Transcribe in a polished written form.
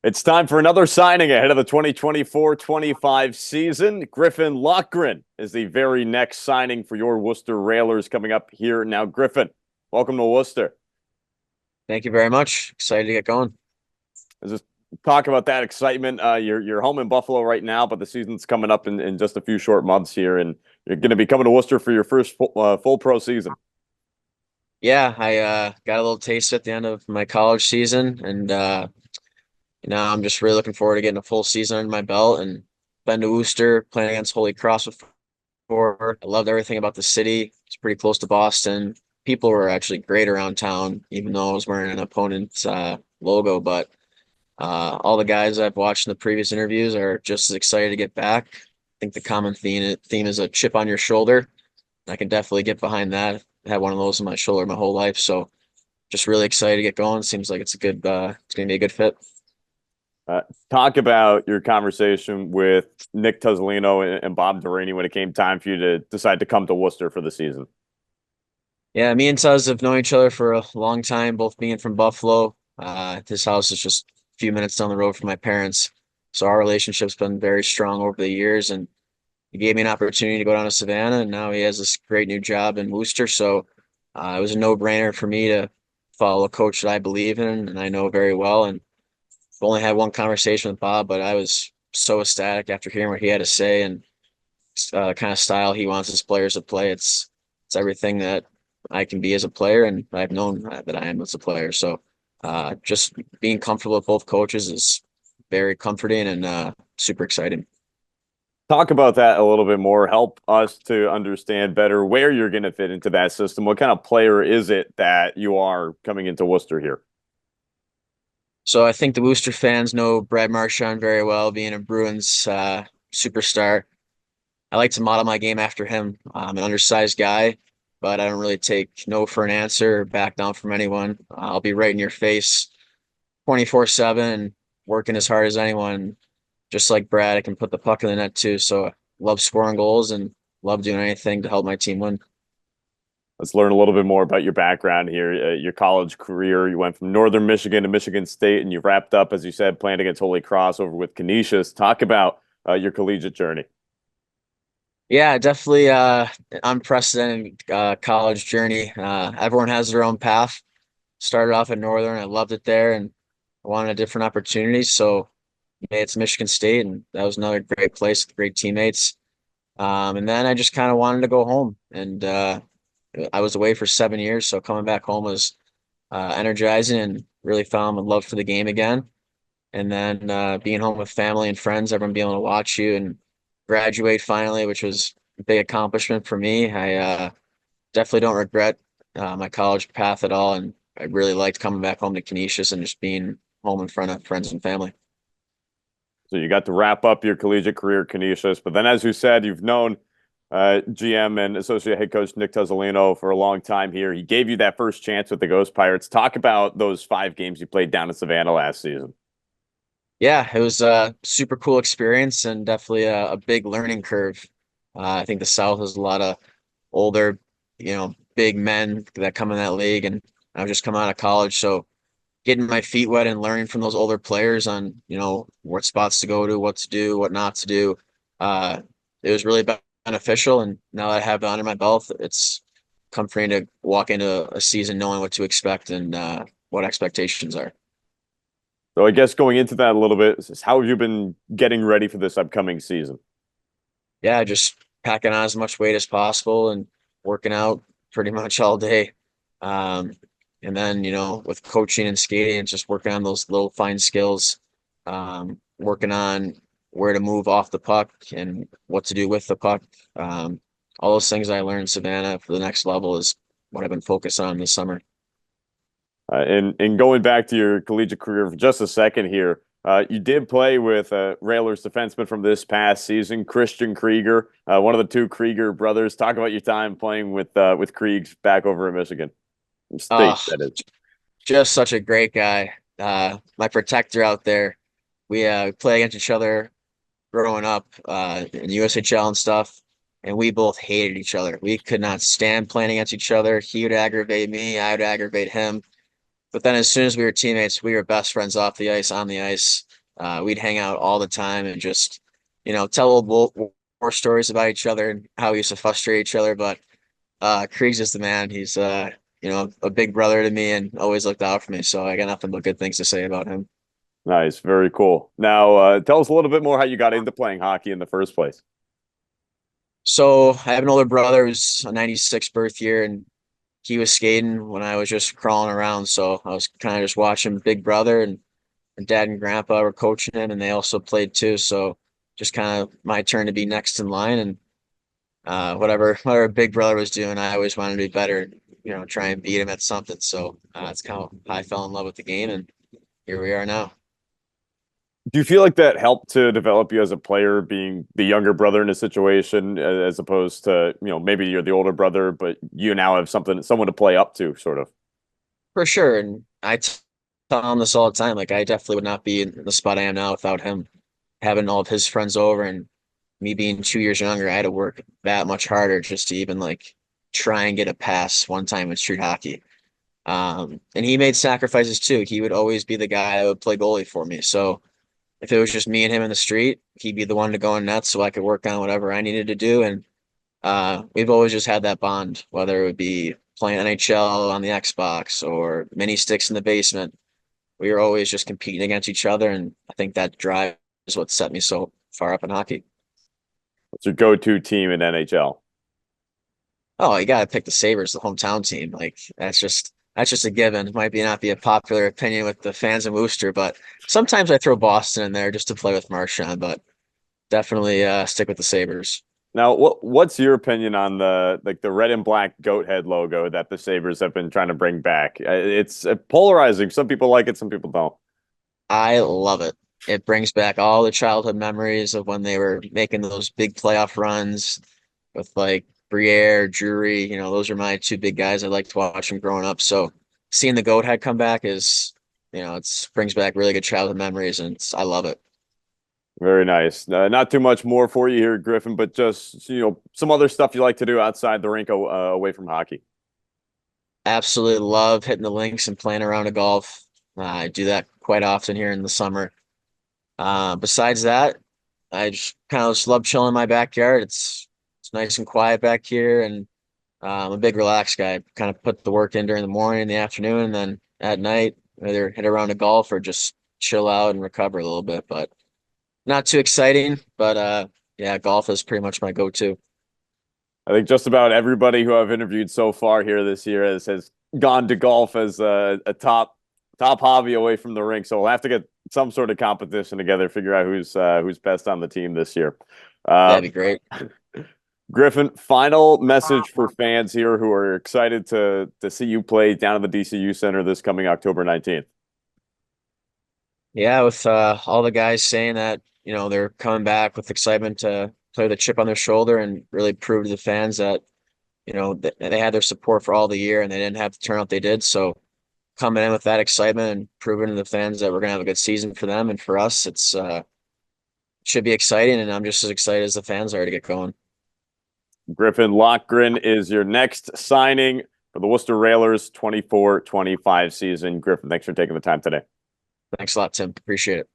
It's time for another signing ahead of the 2024-25 season. Griffin Loughran is the very next signing for your Worcester Railers coming up here now. Griffin, welcome to Worcester. Thank you very much. Excited to get going. Let's just talk about that excitement. You're home in Buffalo right now, but the season's coming up in just a few short months here, and you're going to be coming to Worcester for your first full pro season. Yeah, I got a little taste at the end of my college season, and I'm just really looking forward to getting a full season under my belt. And been to Worcester, playing against Holy Cross before. I loved everything about the city. It's pretty close to Boston. People were actually great around town, even though I was wearing an opponent's logo. But all the guys I've watched in the previous interviews are just as excited to get back. I think the common theme is a chip on your shoulder. I can definitely get behind that. I had one of those on my shoulder my whole life, so just really excited to get going. Seems like it's it's gonna be a good fit. Uh, Talk about your conversation with Nick Tuzolino and Bob Duraney when it came time for you to decide to come to Worcester for the season. Yeah, me and Tuz have known each other for a long time, both being from Buffalo. His house is just a few minutes down the road from my parents, so our relationship's been very strong over the years. And he gave me an opportunity to go down to Savannah, and now he has this great new job in Worcester. So it was a no-brainer for me to follow a coach that I believe in and I know very well. And I've only had one conversation with Bob, but I was so ecstatic after hearing what he had to say and kind of style he wants his players to play. It's everything that I can be as a player, and I've known that I am as a player. So just being comfortable with both coaches is very comforting and super exciting. Talk about that a little bit more. Help us to understand better where you're going to fit into that system. What kind of player is it that you are coming into Worcester here? So I think the Worcester fans know Brad Marchand very well, being a Bruins superstar. I like to model my game after him. I'm an undersized guy, but I don't really take no for an answer or back down from anyone. I'll be right in your face 24/7, working as hard as anyone. Just like Brad, I can put the puck in the net too. So I love scoring goals and love doing anything to help my team win. Let's learn a little bit more about your background here, your college career. You went from Northern Michigan to Michigan State, and you wrapped up, as you said, playing against Holy Cross over with Canisius. Talk about your collegiate journey. Yeah, definitely unprecedented college journey. Everyone has their own path. Started off at Northern. I loved it there and I wanted a different opportunity. So made it to Michigan State, and that was another great place with great teammates. And then I just kind of wanted to go home, and I was away for 7 years, so coming back home was energizing and really found my love for the game again. And then being home with family and friends, everyone being able to watch you and graduate finally, which was a big accomplishment for me. I definitely don't regret my college path at all, and I really liked coming back home to Canisius and just being home in front of friends and family. So you got to wrap up your collegiate career at Canisius, but then, as you said, you've known GM and associate head coach Nick Tuzolino for a long time here. He gave you that first chance with the Ghost Pirates. Talk about those 5 games you played down in Savannah last season. Yeah, it was a super cool experience and definitely a big learning curve. I think the South has a lot of older, big men that come in that league, and I was just coming out of college, so getting my feet wet and learning from those older players on, what spots to go to, what to do, what not to do. Uh, it was really beneficial, and now that I have it under my belt, it's comforting to walk into a season knowing what to expect and what expectations are. So I guess going into that a little bit, is how have you been getting ready for this upcoming season? Yeah, just packing on as much weight as possible and working out pretty much all day. Um, and then, with coaching and skating, it's just working on those little fine skills, working on where to move off the puck and what to do with the puck. All those things I learned in Savannah for the next level is what I've been focused on this summer. And going back to your collegiate career for just a second here, you did play with Railers defenseman from this past season, Christian Krieger, one of the two Krieger brothers. Talk about your time playing with Kriegs back over in Michigan State, Oh, that is. just such a great guy. My protector out there. We play against each other growing up in USHL and stuff, and we both hated each other. We could not stand playing against each other. He would aggravate me, I would aggravate him. But then as soon as we were teammates, we were best friends off the ice, on the ice. We'd hang out all the time and just, tell old war stories about each other and how we used to frustrate each other. But Krieg's just the man. He's a big brother to me and always looked out for me. So I got nothing but good things to say about him. Nice, very cool. Now, tell us a little bit more how you got into playing hockey in the first place. So I have an older brother who's a 96 birth year, and he was skating when I was just crawling around. So I was kind of just watching Big Brother, and dad and grandpa were coaching him, and they also played too. So just kind of my turn to be next in line, and whatever Big Brother was doing, I always wanted to be better, try and beat him at something. So that's kind of how I fell in love with the game, and here we are now. Do you feel like that helped to develop you as a player, being the younger brother in a situation, as opposed to, maybe you're the older brother, but you now have someone to play up to, sort of? For sure. And tell him this all the time. Like, I definitely would not be in the spot I am now without him having all of his friends over, and me being 2 years younger. I had to work that much harder just to even like try and get a pass one time in street hockey. And he made sacrifices too. He would always be the guy that would play goalie for me. So if it was just me and him in the street, he'd be the one to go in nets so I could work on whatever I needed to do. And we've always just had that bond, whether it would be playing NHL on the Xbox or mini sticks in the basement. We were always just competing against each other, and I think that drive is what set me so far up in hockey. What's your go-to team in NHL? Oh, you gotta pick the Sabres, the hometown team. Like that's just a given. It might be not be a popular opinion with the fans in Worcester, but sometimes I throw Boston in there just to play with Marchand, but definitely stick with the Sabres. Now, what's your opinion on the red and black goat head logo that the Sabres have been trying to bring back? It's polarizing. Some people like it, some people don't. I love it. It brings back all the childhood memories of when they were making those big playoff runs with like Briere, Drury. Those are my two big guys I liked watching growing up. So seeing the goat head come back is, it's brings back really good childhood memories, and I love it. Very nice. Not too much more for you here, Griffin, but just some other stuff you like to do outside the rink, away from hockey. Absolutely love hitting the links and playing around a golf. I do that quite often here in the summer. Besides that, I just kind of just love chilling in my backyard. It's nice and quiet back here, and I'm a big relaxed guy. Kind of put the work in during the morning, the afternoon, and then at night either hit around a golf or just chill out and recover a little bit. But not too exciting. But yeah, golf is pretty much my go-to. I think just about everybody who I've interviewed so far here this year has gone to golf as a top hobby away from the rink. So we'll have to get some sort of competition together, figure out who's best on the team this year. That'd be great. Griffin, final message for fans here who are excited to see you play down at the DCU Center this coming October 19th. Yeah, with all the guys saying that, they're coming back with excitement to play with a chip on their shoulder and really prove to the fans that, they had their support for all the year and they didn't have the turnout they did. So coming in with that excitement and proving to the fans that we're gonna have a good season for them and for us, it's should be exciting, and I'm just as excited as the fans are to get going. Griffin Loughran is your next signing for the Worcester Railers 24-25 season. Griffin, thanks for taking the time today. Thanks a lot, Tim. Appreciate it.